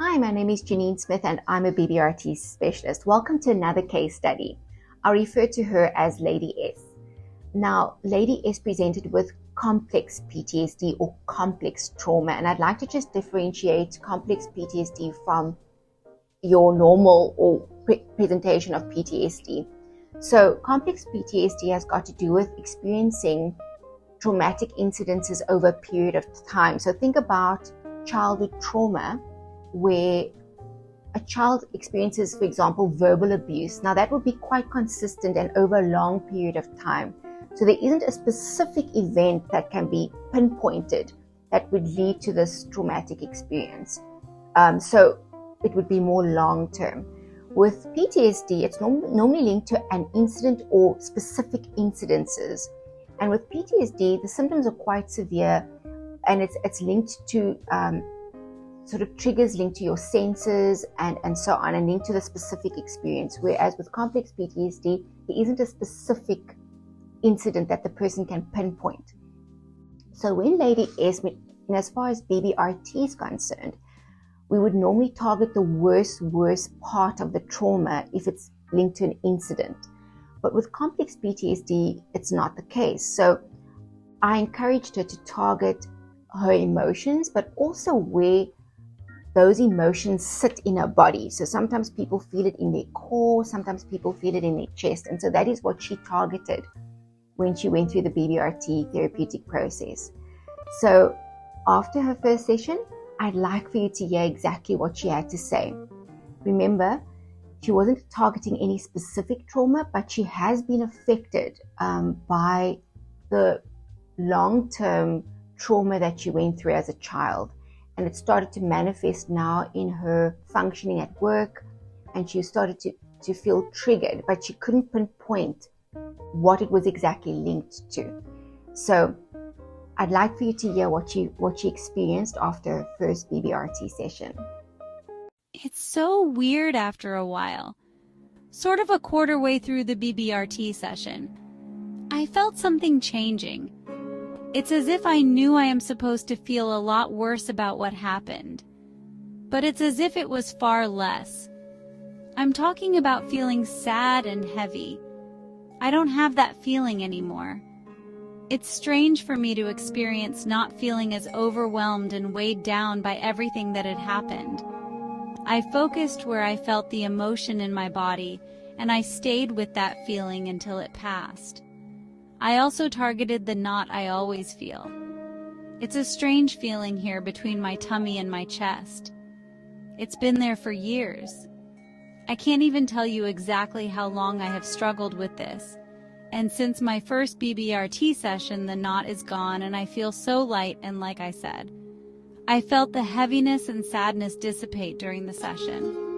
Hi, my name is Janine Smith and I'm a BBRT specialist. Welcome to another case study. I refer to her as Lady S. Now, Lady S presented with complex PTSD or complex trauma, and I'd like to just differentiate complex PTSD from your normal or presentation of PTSD. So, complex PTSD has got to do with experiencing traumatic incidences over a period of time. So, think about childhood trauma, where a child experiences, for example, verbal abuse. Now that would be quite consistent and over a long period of time. So there isn't a specific event that can be pinpointed that would lead to this traumatic experience. So it would be more long term. With PTSD, it's normally linked to an incident or specific incidences. And with PTSD, the symptoms are quite severe, and it's linked to sort of triggers linked to your senses and so on, and linked to the specific experience. Whereas with complex PTSD, there isn't a specific incident that the person can pinpoint. So when Lady S, as far as BBRT is concerned, we would normally target the worst part of the trauma if it's linked to an incident. But with complex PTSD, it's not the case. So I encouraged her to target her emotions, but also where those emotions sit in her body. So sometimes people feel it in their core, sometimes people feel it in their chest. And so that is what she targeted when she went through the BBRT therapeutic process. So after her first session, I'd like for you to hear exactly what she had to say. Remember, she wasn't targeting any specific trauma, but she has been affected by the long-term trauma that she went through as a child. And it started to manifest now in her functioning at work, and she started to feel triggered, but she couldn't pinpoint what it was exactly linked to. So I'd like for you to hear what she experienced after her first BBRT session. It's so weird after a while. Sort of a quarter way through the BBRT session, I felt something changing. It's as if I knew I am supposed to feel a lot worse about what happened, but it's as if it was far less. I'm talking about feeling sad and heavy. I don't have that feeling anymore. It's strange for me to experience not feeling as overwhelmed and weighed down by everything that had happened. I focused where I felt the emotion in my body, and I stayed with that feeling until it passed. I also targeted the knot I always feel. It's a strange feeling here between my tummy and my chest. It's been there for years. I can't even tell you exactly how long I have struggled with this. And since my first BBRT session, the knot is gone and I feel so light, and like I said, I felt the heaviness and sadness dissipate during the session.